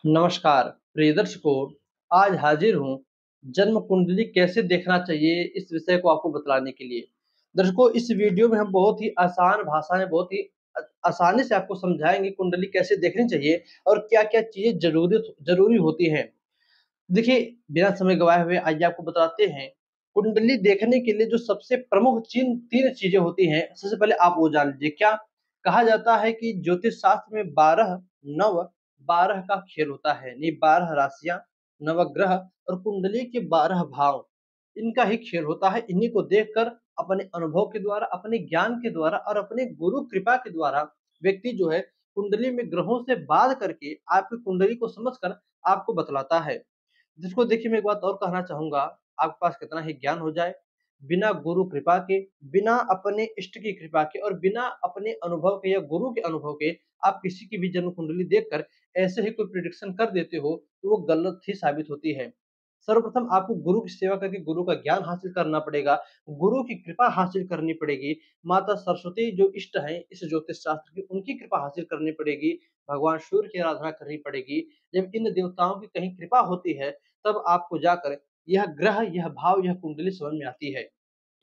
नमस्कार प्रिय दर्शकों, आज हाजिर हूँ जन्म कुंडली कैसे देखना चाहिए इस विषय को आपको बतलाने के लिए। दर्शकों, इस वीडियो में हम बहुत ही आसान भाषा में बहुत ही आसानी से आपको समझाएँगे कुंडली कैसे देखनी चाहिए और क्या-क्या चीज़ें ज़रूरी होती हैं। देखिए, बिना समय गँवाए हुए आइए आपको बताते हैं, कुंडली देखने के लिए जो सबसे प्रमुख चीन 3 चीज़ें होती हैं, सबसे पहले आप वो जान लीजिए। क्या? कहा जाता है कि ज्योतिष शास्त्र में 12 नव 12 का खेल होता है, यानी 12 राशियाँ, नवग्रह और कुंडली के 12 भाव, इनका ही खेल होता है। इन्हीं को देखकर अपने अनुभव के द्वारा, अपने ज्ञान के द्वारा और अपने गुरु कृपा के द्वारा व्यक्ति जो है, कुंडली में ग्रहों से बात करके आपकी कुंडली को समझकर आपको बतलाता है। जिसको देखिए मैं एक बात और कहना चाहूँगा, आपके पास कितना ही ज्ञान हो जाए, बिना गुरु कृपा के, बिना अपने इष्ट की कृपा के और बिना अपने अनुभव के या गुरु के अनुभव के आप किसी की भी जन्म कुंडली देखकर ऐसे ही कोई प्रेडिक्शन कर देते हो, तो वो गलत ही साबित होती है। सर्वप्रथम आपको गुरु की सेवा करके गुरु का ज्ञान हासिल करना पड़ेगा, गुरु की कृपा हासिल करनी पड़ेगी, माता सरस्वती जो इष्ट हैं इस ज्योतिष शास्त्र की, उनकी कृपा हासिल करनी पड़ेगी, भगवान सूर्य की आराधना करनी पड़ेगी। जब इन देवताओं की कहीं कृपा होती है, तब आपको जाकर यह ग्रह, यह भाव, यह कुंडली समझ में आती है।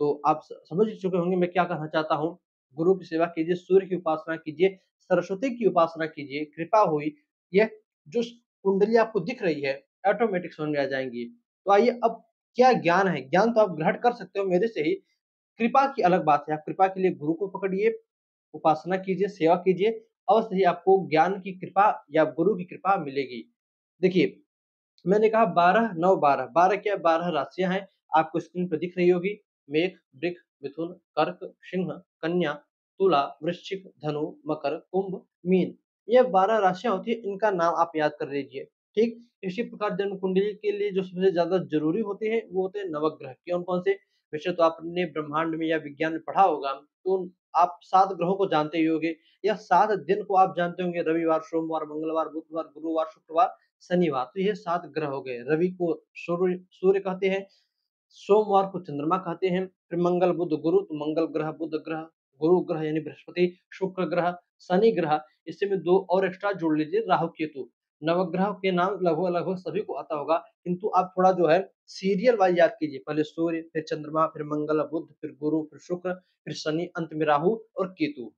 तो आप समझ ही चुके होंगे मैं क्या कहना चाहता हूँ। गुरु की सेवा कीजिए, सूर्य की उपासना कीजिए, सरस्वती की उपासना कीजिए, कृपा हुई, यह जो कुंडली आपको दिख रही है, ऑटोमेटिक समझ में आ जाएँगी। तो आइए अब क्या ज्ञान है? ज्ञान तो आप ग्रहण कर सकते हो मेरे से ही, कृपा की अलग बात है। आप कृपा के लिए गुरु को पकड़िए, उपासना कीजिए, सेवा कीजिए, अवश्य ही आपको ज्ञान की कृपा या गुरु की कृपा मिलेगी। देखिए, मैंने कहा 12 9 12 12 क्या 12 राशियाँ हैं, आपको स्क्रीन पे दिख रही होगी। मेष, वृष, मिथुन, कर्क, सिंह, कन्या, तुला, वृश्चिक, धनु, मकर, कुंभ, मीन। ये 12 राशियाँ होती हैं, इनका नाम आप याद कर लीजिए, ठीक? इसी प्रकार जन्म कुंडली के लिए जो सबसे ज़्यादा ज़रूरी होते हैं, वो होते हैं नवग्रह। कौन-कौन से? वैसे तो आपने ब्रह्मांड में या विज्ञान में पढ़ा होगा, तो आप 7 ग्रहों को जानते ही होंगे या 7 दिन को आप जानते होंगे, रविवार, सोमवार, मंगलवार, बुधवार, गुरुवार, शुक्रवार, शनिवार। तो ये 7 ग्रह हो गए। रवि को सूर्य सूर्य कहते हैं, सोमवार को चंद्रमा कहते हैं, फिर मंगल, बुध, गुरु, तो मंगल ग्रह, बुध ग्रह, गुरु ग्रह यानी बृहस्पति, शुक्र ग्रह, शनि ग्रह, इससे में 2 और एक्स्ट्रा जोड़ लीजिए, राहु, केतु। नवग्रह के नाम लगभग-लगभग सभी को आता होगा, किंतु आप थोड़ा जो है सीरियल वाइज़ याद कीजिए। पहले सूर्य, फिर चंद्रमा, फिर मंगल, बुध, फिर गुरु, फिर शुक्र, फिर शनि, अंत में राहु और केतु।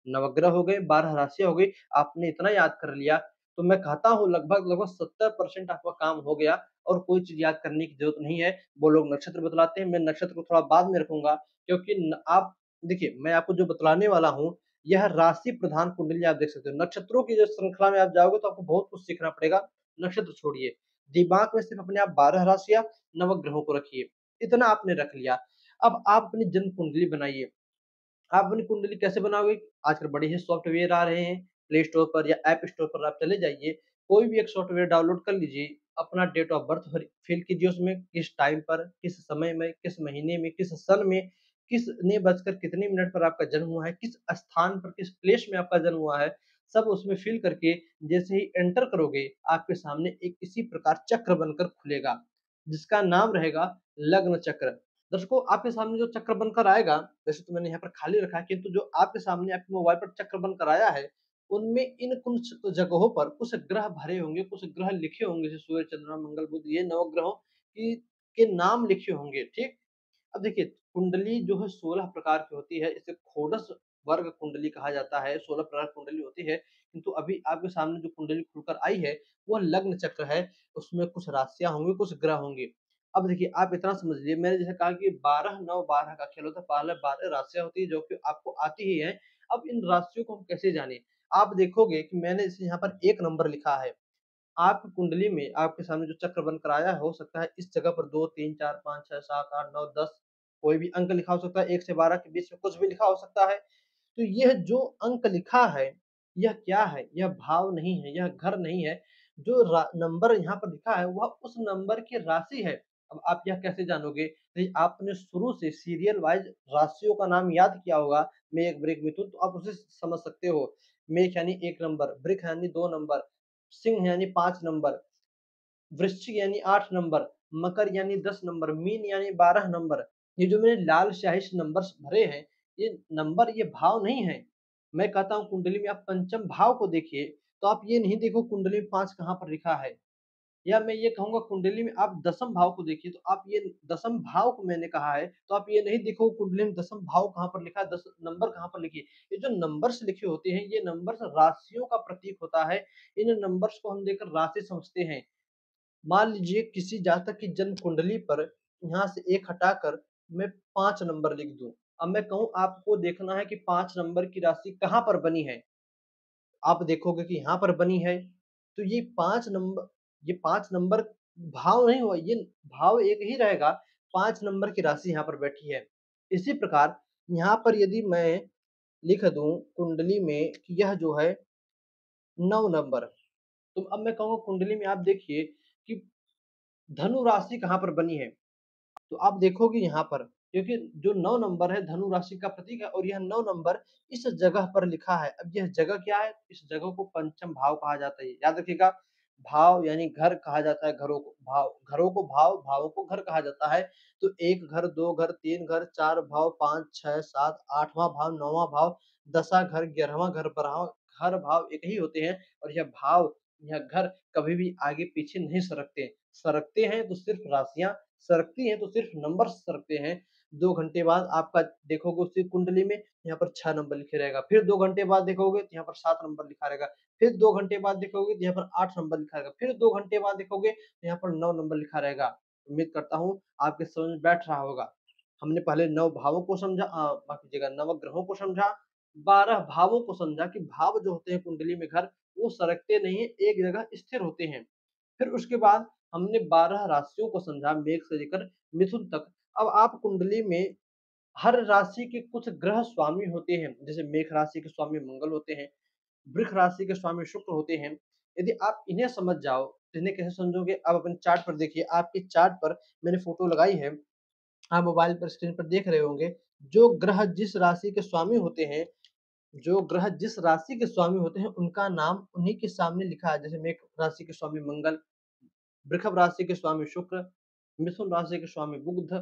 नवग्रह हो गए, 12 राशियाँ हो गई, आपने इतना याद कर लिया, तो मैं कहता हूँ लगभग-लगभग 70% आपका काम हो गया और कोई चीज़ याद करने की ज़रूरत नहीं है। वो लोग नक्षत्र बतलाते हैं, मैं नक्षत्र को थोड़ा बाद में रखूँगा, क्योंकि न आप देखिए, मैं आपको जो बतलाने वाला हूँ, यह राशि प्रधान कुंडली आप देख सकते हो। नक्षत्रों की जो श्रृंखला में आप जाओगे तो आपको बहुत कुछ सीखना पड़ेगा, नक्षत्र छोड़िए। दिमाग में सिर्फ़ अपने आप 12 राशियाँ, नवग्रहों को रखिए, इतना आपने रख लिया। अब आप अपनी जन्म कुंडली बनाइए। आप अपनी कुंडली कैसे बनाओगे? आजकल बड़े ही सॉफ्टवेयर आ रहे हैं, प्ले स्टोर पर या ऐप स्टोर पर आप चले जाइए, कोई भी एक सॉफ्टवेयर डाउनलोड कर लीजिए, अपना डेट ऑफ बर्थ फिल कीजिए उसमें, किस टाइम पर, किस समय में, किस महीने में, किस सन में, कितने बजकर कितने मिनट पर आपका जन्म हुआ है, किस स्थान पर, किस प्लेस में आपका जन्म हुआ है, सब उसमें फिल करके जैसे ही एंटर करोगे, आपके सामने एक इसी प्रकार चक्र बनकर खुलेगा, जिसका नाम रहेगा लग्न चक्र। दर्शकों, आपके सामने जो चक्र बनकर आएगा, वैसे तो मैंने यहाँ पर खाली रखा है, किंतु जो आपके सामने आपके मोबाइल पर चक्र बनकर आया है, उनमें इन कुछ जगहों पर कुछ ग्रह भरे होंगे, कुछ ग्रह लिखे होंगे, जैसे सूर्य, चंद्रमा, मंगल, बुध, ये नवग्रहों की के नाम लिखे होंगे, ठीक? अब देखिए, कुंडली जो है 16 प्रकार की होती है, इसे षोडश वर्ग कुंडली कहा जाता है, 16 प्रकार की कुंडली होती है, किंतु अभी आपके सामने जो कुंडली खुलकर आई है, वो लग्न चक्र है, उसमें कुछ राशियाँ होंगी, कुछ ग्रह होंगे। अब देखिए, आप इतना समझ लीजिए, मैंने जैसे कहा कि 12 9 12 का खेल होता है, पहले 12 राशियाँ होती है, जो कि आपको आती ही हैं। अब इन राशियों को हम कैसे जानें? आप देखोगे कि मैंने जैसे यहाँ पर 1 नंबर लिखा है, आपकी कुंडली में आपके सामने जो चक्र बनकर आया है, हो सकता है इस जगह पर 2, 3, 4, 5, 6, 7, 8, 9, 10 कोई भी अंक लिखा हो सकता है, 1 से 12 के बीच में कुछ भी लिखा हो सकता है। तो यह जो अंक लिखा है, यह क्या है? यह भाव नहीं है, यह घर नहीं है। जो नंबर यहाँ पर लिखा है, वह उस नंबर की राशि है। अब आप यह कैसे जानोगे? नहीं, आपने शुरू से सीरियल वाइज़ राशियों का नाम याद किया होगा, मेष, वृष, मिथुन, तो आप उसे समझ सकते हो। मेष यानी 1 नंबर, वृष यानी 2 नंबर, सिंह यानी 5 नंबर, वृश्चिक यानी 8 नंबर, मकर यानी 10 नंबर, मीन यानी 12 नंबर। ये जो मैंने लाल स्याही से नंबर्स भरे हैं, ये नंबर, ये भाव नहीं हैं। मैं कहता हूँ कुंडली में आप पंचम भाव को देखिए, तो आप ये नहीं देखो कुंडली में 5 कहाँ पर लिखा है, या मैं ये कहूँगा कुंडली में आप दशम भाव को देखिए, तो आप ये दशम भाव को मैंने कहा है, तो आप ये नहीं देखो कुंडली में दशम भाव कहाँ पर लिखा है, दस नंबर कहाँ पर लिखिए। ये जो नंबर्स लिखे होते हैं, ये नंबर्स राशियों का प्रतीक होता है। इन नंबर्स को हम देखकर राशि समझते हैं। मान लीजिए किसी जातक की जन्म कुंडली पर यहाँ से 1 हटाकर मैं 5 नंबर लिख दूँ। अब मैं कहूँ आपको देखना है कि 5 नंबर की राशि कहाँ पर बनी है। आप देखोगे कि यहाँ पर बनी है, तो ये 5 नंबर भाव नहीं हुआ, ये भाव एक ही रहेगा, 5 नंबर की राशि यहाँ पर बैठी है। इसी प्रकार यहाँ पर यदि मैं लिख दूँ कुंडली में कि यह जो है 9 नंबर, तो अब मैं कहूँगा कुंडली में आप देखिए कि धनु राशि कहाँ पर बनी है। तो आप देखोगे यहाँ पर, क्योंकि जो 9 नंबर है धनु राशि का प्रतीक है और यह 9 नंबर इस जगह पर लिखा है। अब यह जगह क्या है? इस जगह को पंचम भाव कहा जाता है। याद रखिएगा, भाव यानी घर कहा जाता है घरों को, घरों को भाव, भावों को घर कहा जाता है। तो 1 घर, 2 घर, 3 घर, 4 भाव, 5, 6, 7, 8वाँ भाव, 9वाँ भाव, 10वाँ घर, 11वाँ घर, 12वाँ हर भाव एक ही होते हैं और यह भाव, यह घर कभी भी आगे-पीछे नहीं सरकते। सरकते हैं तो सिर्फ राशियाँ सरकती हैं, तो सिर्फ नंबर सरकते हैं। 2 घंटे बाद आपका देखोगे उसी कुंडली में यहाँ पर 6 नंबर लिखे रहेगा, फिर 2 घंटे बाद देखोगे तो यहाँ पर 7 नंबर लिखा रहेगा, फिर 2 घंटे बाद देखोगे तो यहाँ पर 8 नंबर लिखा रहेगा, फिर 2 घंटे बाद देखोगे तो यहाँ पर 9 नंबर लिखा रहेगा। उम्मीद करता हूँ आपके समझ में बैठ रहा होगा। हमने पहले 9 भावों को समझा, माफ कीजिएगा, नवग्रहों को समझा, 12 भावों को समझा कि भाव जो होते हैं कुंडली में घर, वो सरकते नहीं हैं, एक जगह स्थिर होते हैं। फिर उसके बाद हमने 12 राशियों को समझा, मेष से लेकर मिथुन तक। अब आप कुंडली में हर राशि के कुछ ग्रह स्वामी होते हैं, जैसे मेष राशि के स्वामी मंगल होते हैं, वृष राशि के स्वामी शुक्र होते हैं। यदि आप इन्हें समझ जाओ, तो इन्हें कैसे समझोगे? आप अपने चार्ट पर देखिए, आपके चार्ट पर मैंने फ़ोटो लगाई है, आप मोबाइल पर स्क्रीन पर देख रहे होंगे। जो ग्रह जिस राशि के स्वामी होते हैं, जो ग्रह जिस राशि के स्वामी होते हैं, उनका नाम उन्हीं के सामने लिखा है। जैसे मेष राशि के स्वामी मंगल, वृषभ राशि के स्वामी शुक्र, मिथुन राशि के स्वामी बुध।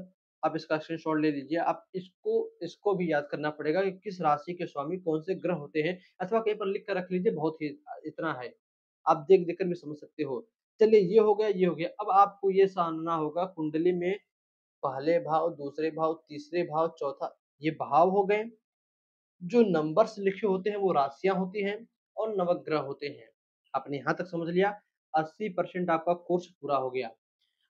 आप इसका स्क्रीनशॉट ले लीजिए। आप इसको इसको भी याद करना पड़ेगा कि किस राशि के स्वामी कौन से ग्रह होते हैं, अथवा कहीं पर लिख कर रख लीजिए, बहुत ही इतना है। आप देख-देख कर भी समझ सकते हो। चलिए ये हो गया, ये हो गया। अब आपको ये जानना होगा कुंडली में पहले भाव, दूसरे भाव, तीसरे भाव, चौथा, ये भाव हो गए। जो नंबर्स लिखे होते हैं वो राशियाँ होती हैं और नवग्रह होते हैं। आपने यहाँ तक समझ लिया, 80% आपका कोर्स पूरा हो गया।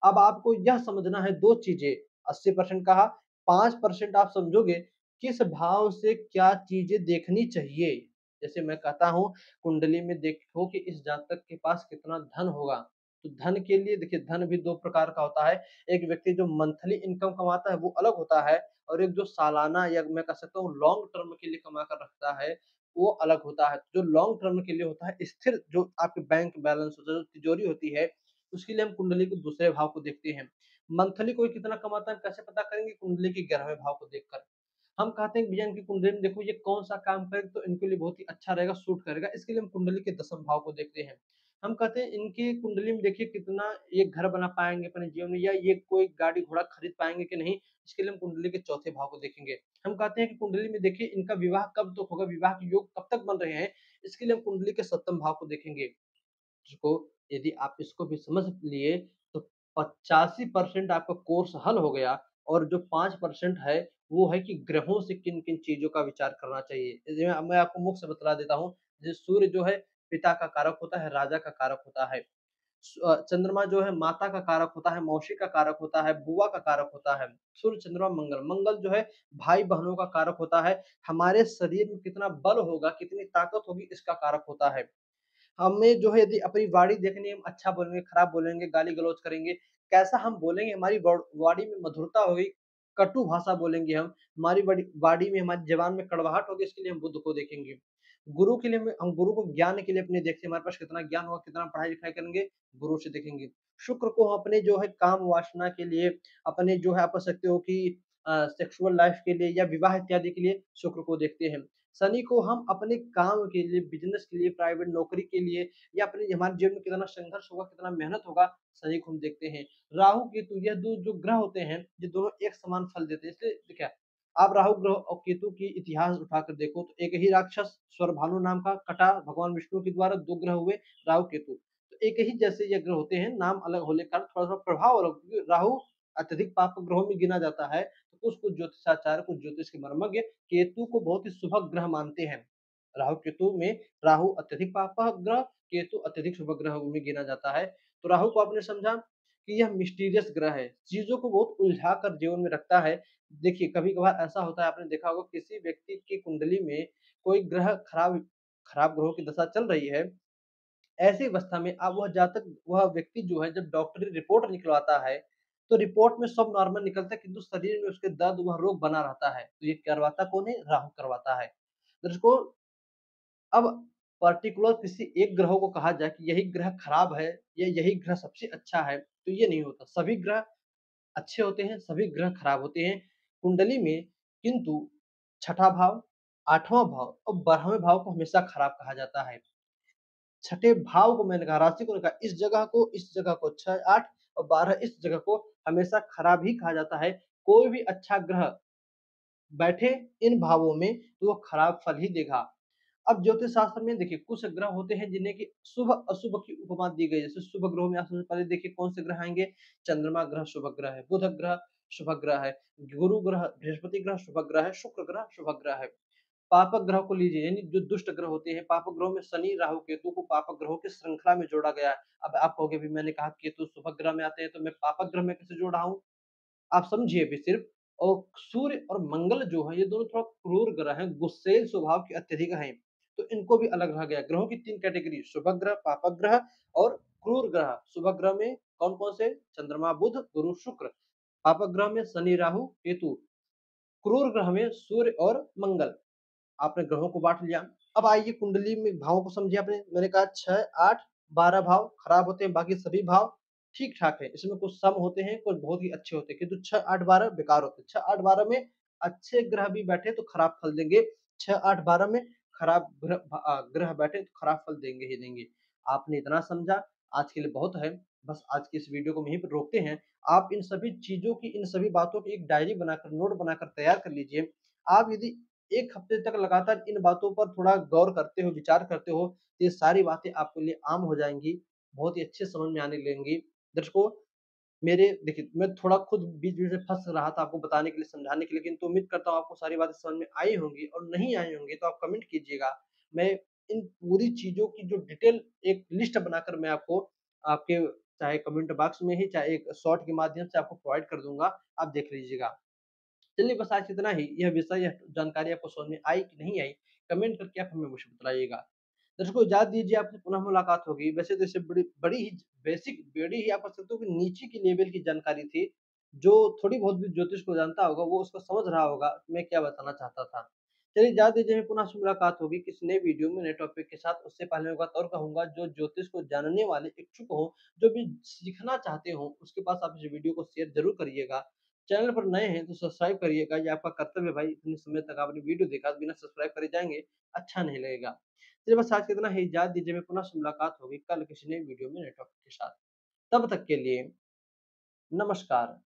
अब आपको यह समझना है 2 चीज़ें, 80% कहा, 5% आप समझोगे किस भाव से क्या चीज़ें देखनी चाहिए। जैसे मैं कहता हूँ कुंडली में देखो कि इस जातक के पास कितना धन होगा। तो धन के लिए देखिए, धन भी 2 प्रकार का होता है। एक व्यक्ति जो मंथली इनकम कमाता है वो अलग होता है, और एक जो सालाना या मैं कह सकता हूँ लॉन्ग टर्म के लिए कमा कर रखता है, वो अलग होता है। जो लॉन्ग टर्म के लिए होता है, स्थिर जो आपके बैंक बैलेंस होता है, जो तिजोरी होती है, उसके लिए हम कुंडली के दूसरे भाव को देखते हैं। मंथली कोई कितना कमाता है, कैसे पता करेंगे? कुंडली के 11वें भाव को देखकर। हम कहते हैं कि भैया इनकी कुंडली में देखो ये कौन-सा काम करे तो इनके लिए बहुत ही अच्छा रहेगा, सूट करेगा, इसके लिए हम कुंडली के 10वें भाव को देखते हैं। हम कहते हैं इनकी कुंडली में देखिए कितना ये घर बना पाएँगे अपने जीवन में, या ये कोई गाड़ी-घोड़ा खरीद पाएँगे कि नहीं, इसके लिए हम कुंडली के चौथे भाव को देखेंगे। हम कहते हैं कि कुंडली में देखिए इनका विवाह कब तक होगा, विवाह के योग कब तक बन रहे हैं, इसके लिए हम कुंडली के 7वें भाव को देखेंगे। को यदि आप इसको भी समझ लिए तो 85% आपका कोर्स हल हो गया, और जो 5% है वो है कि ग्रहों से किन-किन चीज़ों का विचार करना चाहिए। जैसे मैं आपको मुख्य से बतला देता हूँ, जैसे सूर्य जो है पिता का कारक होता है, राजा का कारक होता है। चंद्रमा जो है माता का कारक होता है, मौसी का कारक होता है, बुआ का कारक होता है। सूर्य, चंद्रमा, मंगल। मंगल जो है भाई-बहनों का कारक होता है, हमारे शरीर में कितना बल होगा, कितनी ताकत होगी, इसका कारक होता है। हमें जो है यदि अपनी वाणी देखनी है, हम अच्छा बोलेंगे, खराब बोलेंगे, गाली-गलौच करेंगे, कैसा हम बोलेंगे, हमारी वाणी में मधुरता होगी, कटु भाषा बोलेंगे हमारी वाणी में, हमारी ज़बान में कड़वाहट होगी, इसके लिए हम बुध को देखेंगे। गुरु के लिए हम गुरु को ज्ञान के लिए अपने देखते हैं, हमारे पास कितना ज्ञान होगा, कितना पढ़ाई-लिखाई करेंगे, गुरु से देखेंगे। शुक्र को हम अपने जो है काम वासना के लिए, अपने जो है आप कह सकते हो कि सेक्सुअल लाइफ़ के लिए या विवाह इत्यादि के लिए शुक्र को देखते हैं। शनि को हम अपने काम के लिए, बिज़नेस के लिए, प्राइवेट नौकरी के लिए, या अपने हमारे जीवन में कितना संघर्ष होगा, कितना मेहनत होगा, शनि को हम देखते हैं। राहु, केतु, यह 2 जो ग्रह होते हैं, ये दोनों एक समान फल देते हैं। इसलिए क्या आप राहु ग्रह और केतु की इतिहास उठाकर देखो तो एक ही राक्षस स्वरभानु नाम का कटा भगवान विष्णु के द्वारा 2 ग्रह हुए राहु केतु। तो एक ही जैसे ये ग्रह होते हैं, नाम अलग होने के कारण थोड़ा-थोड़ा प्रभाव अलग, क्योंकि राहु अत्यधिक पाप ग्रहों में गिना जाता है। तो कुछ-कुछ ज्योतिषाचार्य, कुछ ज्योतिष के मर्मज्ञ केतु को बहुत ही शुभ ग्रह मानते हैं। राहु केतु में राहु अत्यधिक पाप ग्रह, केतु अत्यधिक शुभ ग्रह में गिना जाता है। तो राहु को आपने समझा कि यह मिस्टीरियस ग्रह है, चीज़ों को बहुत उलझा कर जीवन में रखता है। देखिए, कभी-कभार ऐसा होता है, आपने देखा होगा किसी व्यक्ति की कुंडली में कोई ग्रह खराब खराब ग्रहों की दशा चल रही है, ऐसी अवस्था में अब वह जातक, वह व्यक्ति जो है जब डॉक्टरी रिपोर्ट निकलवाता है, तो रिपोर्ट में सब नॉर्मल निकलता है, किंतु शरीर में उसके दर्द, वह रोग बना रहता है। तो ये करवाता कौन है? राहु करवाता है। दर्शकों, अब पर्टिकुलर किसी एक ग्रह को कहा जाए कि यही ग्रह खराब है या यही ग्रह सबसे अच्छा है, तो ये नहीं होता। सभी ग्रह अच्छे होते हैं, सभी ग्रह खराब होते हैं कुंडली में, किंतु छठा भाव, 8वाँ भाव और 12वें भाव को हमेशा खराब कहा जाता है। छठे भाव को मैंने कहा, राशि को कहा, इस जगह को 6, 8 और 12 इस जगह को हमेशा खराब ही कहा जाता है। कोई भी अच्छा ग्रह बैठे इन भावों में तो वो खराब फल ही देगा। अब ज्योतिष शास्त्र में देखिए कुछ ग्रह होते हैं जिन्हें कि शुभ अशुभ की उपमा दी गई है। जैसे शुभ ग्रहों में आप सबसे पहले देखिए कौन से ग्रह आएँगे? चंद्रमा ग्रह शुभ ग्रह है, बुध ग्रह शुभ ग्रह है, गुरु ग्रह, बृहस्पति ग्रह शुभ ग्रह है, शुक्र ग्रह शुभ ग्रह है। पापक ग्रह को लीजिए, यानी जो दुष्ट ग्रह होते हैं, पापक ग्रहों में शनि, राहु, केतु को पापक ग्रहों की श्रृंखला में जोड़ा गया है। अब आप कहोगे, अभी मैंने कहा केतु शुभ ग्रह में आते हैं, तो मैं पापक ग्रह में कैसे जोड़ रहा हूँ? आप समझिए अभी सिर्फ। और सूर्य और मंगल जो है, ये दोनों थोड़ा क्रूर ग्रह हैं, गुस्सैल स्वभाव के अत्यधिक हैं। तो इनको भी अलग रखा गया। ग्रहों की 3 कैटेगरी, शुभ ग्रह, पापक ग्रह और क्रूर ग्रह। शुभ ग्रह में कौन-कौन से? चंद्रमा, बुध, गुरु, शुक्र। पापक ग्रह में शनि, राहु, केतु। क्रूर ग्रह में सूर्य और मंगल। आपने ग्रहों को बाँट लिया। अब आइए कुंडली में भावों को समझिए आपने। मैंने कहा 6, 8, 12 भाव खराब होते हैं, बाकी सभी भाव ठीक-ठाक है। इसमें कुछ सम होते हैं, कुछ बहुत ही अच्छे होते हैं, किंतु 6, 8, 12 बेकार होते हैं। 6, 8, 12 में अच्छे ग्रह भी बैठे तो खराब फल देंगे। 6, 8, 12 में खराब ग्रह बैठे तो खराब फल देंगे ही देंगे। आपने इतना समझा, आज के लिए बहुत है। बस आज की इस वीडियो को यहीं पर रोकते हैं। आप इन सभी चीज़ों की, इन सभी बातों की एक डायरी बनाकर, नोट बनाकर तैयार कर लीजिए। आप यदि 1 हफ्ते तक लगातार इन बातों पर थोड़ा गौर करते हो, विचार करते हो, तो ये सारी बातें आपके लिए आम हो जाएँगी, बहुत ही अच्छे समझ में आने लगेंगी। दर्शकों, मेरे देखिए, मैं थोड़ा खुद बीच-बीच में फँस रहा था आपको बताने के लिए, समझाने के लिए, किंतु उम्मीद करता हूँ आपको सारी बातें समझ में आई होंगी, और नहीं आई होंगी तो आप कमेंट कीजिएगा। मैं इन पूरी चीज़ों की जो डिटेल एक लिस्ट बनाकर मैं आपको, आपके चाहे कमेंट बॉक्स में ही, चाहे एक शॉर्ट के माध्यम से आपको प्रोवाइड कर दूँगा, आप देख लीजिएगा। चलिए बस आज इतना ही। यह विषय, यह जानकारी आपको समझ में आई कि नहीं आई, कमेंट करके आप हमें मुझे बताइएगा। दर्शकों, इजाज़त दीजिए, आपसे पुनः मुलाकात होगी। वैसे तो इससे बड़ी बड़ी ही बेसिक, बड़ी ही आप कह सकते हो कि नीचे की लेवल की जानकारी थी। जो थोड़ी बहुत भी ज्योतिष को जानता होगा, वो उसको समझ रहा होगा मैं क्या बताना चाहता था। चलिए इजाज़त दीजिए, हमें पुनः से मुलाकात होगी किसी नए वीडियो में, नए टॉपिक के साथ। उससे पहले मैं एक बात और कहूँगा, जो ज्योतिष को जानने वाले इच्छुक हों, जो भी सीखना चाहते हों, उसके पास आप इस वीडियो को शेयर ज़रूर करिएगा। चैनल पर नए हैं तो सब्सक्राइब करिएगा, ये आपका कर्तव्य है भाई। इतने समय तक आपने वीडियो देखा, बिना सब्सक्राइब करे जाएँगे, अच्छा नहीं लगेगा। चलिए बस आज के इतना ही, इजाज़त दीजिए, हमें पुनः से मुलाकात होगी कल किसी नए वीडियो में, नए टॉपिक के साथ। तब तक के लिए नमस्कार।